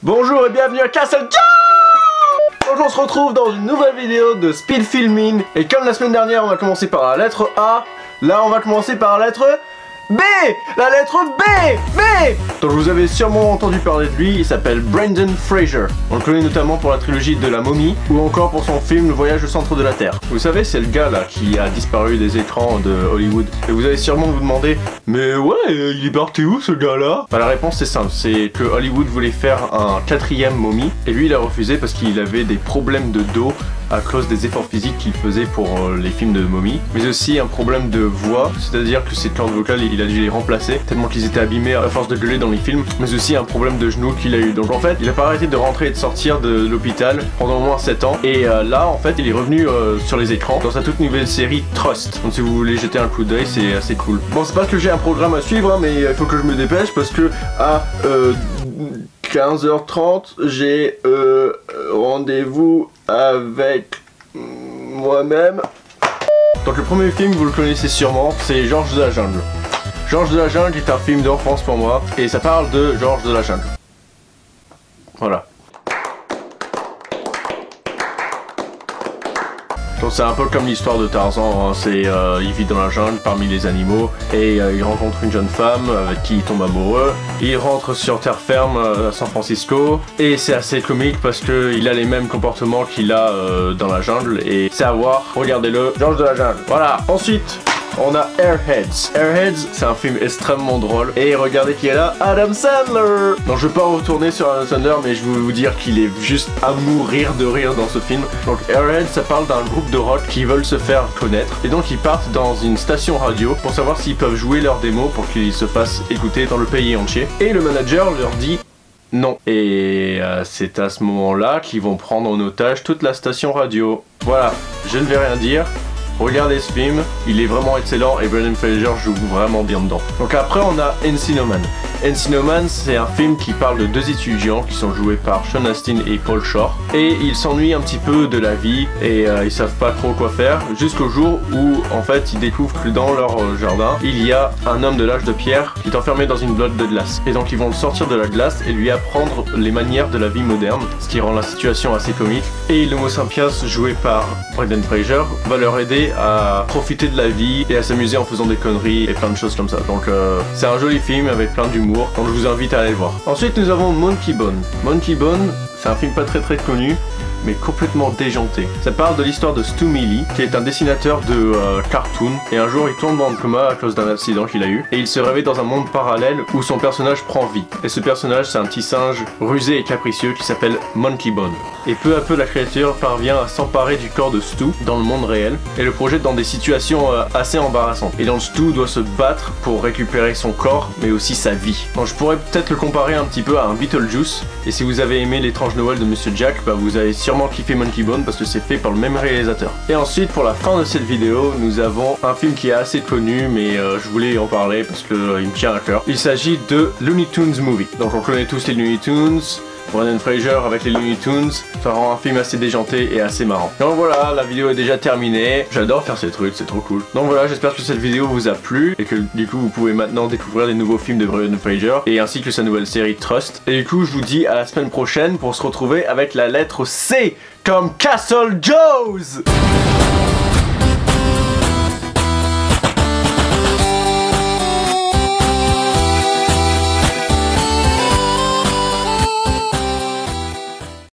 Bonjour et bienvenue à Castle Joe. Aujourd'hui on se retrouve dans une nouvelle vidéo de Speed Filming. Et comme la semaine dernière on a commencé par la lettre A, là on va commencer par la lettre B. La lettre B. Donc vous avez sûrement entendu parler de lui, il s'appelle Brendan Fraser. On le connaît notamment pour la trilogie de la momie ou encore pour son film Le Voyage au centre de la Terre. Vous savez, c'est le gars là qui a disparu des écrans de Hollywood. Et vous allez sûrement vous demander, mais ouais, il est parti où ce gars là? Bah la réponse c'est simple, c'est que Hollywood voulait faire un 4e momie et lui il a refusé parce qu'il avait des problèmes de dos à cause des efforts physiques qu'il faisait pour les films de momie, mais aussi un problème de voix, c'est-à-dire que ses cordes vocales il a dû les remplacer tellement qu'ils étaient abîmés à force de gueuler dans les films, mais aussi un problème de genou qu'il a eu. Donc en fait il a pas arrêté de rentrer et de sortir de l'hôpital pendant au moins 7 ans et là en fait il est revenu sur les écrans dans sa toute nouvelle série Trust. Donc si vous voulez jeter un coup d'œil, c'est assez cool. Bon, c'est pas que j'ai un programme à suivre hein, mais il faut que je me dépêche parce que à 15h30 j'ai rendez-vous avec moi-même. Donc le premier film vous le connaissez sûrement, c'est Georges de la Jungle. Georges de la Jungle est un film d'enfance pour moi et ça parle de Georges de la Jungle. Voilà. Donc c'est un peu comme l'histoire de Tarzan, hein. C'est il vit dans la jungle parmi les animaux et il rencontre une jeune femme avec qui il tombe amoureux. Il rentre sur terre ferme à San Francisco et c'est assez comique parce que il a les mêmes comportements qu'il a dans la jungle et c'est à voir, regardez-le, Georges de la Jungle. Voilà, ensuite on a Airheads. Airheads, c'est un film extrêmement drôle. Et regardez qui est là, Adam Sandler. Donc je vais pas retourner sur Adam Sandler, mais je vais vous dire qu'il est juste à mourir de rire dans ce film. Donc Airheads, ça parle d'un groupe de rock qui veulent se faire connaître. Et donc ils partent dans une station radio pour savoir s'ils peuvent jouer leurs démos pour qu'ils se fassent écouter dans le pays entier. Et le manager leur dit non. Et c'est à ce moment-là qu'ils vont prendre en otage toute la station radio. Voilà, je ne vais rien dire. Regardez ce film, il est vraiment excellent et Brendan Fraser joue vraiment bien dedans. Donc après on a Encino Man. Encino Man, c'est un film qui parle de 2 étudiants qui sont joués par Sean Astin et Paul Shore. Et ils s'ennuient un petit peu de la vie et ils savent pas trop quoi faire jusqu'au jour où en fait ils découvrent que dans leur jardin il y a un homme de l'âge de pierre qui est enfermé dans une blotte de glace. Et donc ils vont le sortir de la glace et lui apprendre les manières de la vie moderne, ce qui rend la situation assez comique. Et l'Homo sapiens joué par Brendan Fraser va leur aider à profiter de la vie et à s'amuser en faisant des conneries et plein de choses comme ça. Donc c'est un joli film avec plein d'humour, donc je vous invite à aller le voir. Ensuite nous avons Monkey Bone. Monkey Bone, c'est un film pas très connu, mais complètement déjanté. Ça parle de l'histoire de Stu Mealy, qui est un dessinateur de cartoon, et un jour il tombe dans le coma à cause d'un accident qu'il a eu, et il se réveille dans un monde parallèle où son personnage prend vie. Et ce personnage, c'est un petit singe rusé et capricieux qui s'appelle Monkey Bone. Et peu à peu, la créature parvient à s'emparer du corps de Stu dans le monde réel, et le projette dans des situations assez embarrassantes. Et donc Stu doit se battre pour récupérer son corps, mais aussi sa vie. Donc je pourrais peut-être le comparer un petit peu à un Beetlejuice, et si vous avez aimé l'étrange Noël de Monsieur Jack, bah vous avez sûrement kiffé Monkey Bone parce que c'est fait par le même réalisateur. Et ensuite pour la fin de cette vidéo nous avons un film qui est assez connu mais je voulais en parler parce que il me tient à cœur. Il s'agit de Looney Tunes Movie. Donc on connaît tous les Looney Tunes, Brendan Fraser avec les Looney Tunes, ça rend un film assez déjanté et assez marrant. Donc voilà, la vidéo est déjà terminée. J'adore faire ces trucs, c'est trop cool. Donc voilà, j'espère que cette vidéo vous a plu et que du coup vous pouvez maintenant découvrir les nouveaux films de Brendan Fraser et ainsi que sa nouvelle série Trust. Et du coup je vous dis à la semaine prochaine pour se retrouver avec la lettre C comme Castle Joe.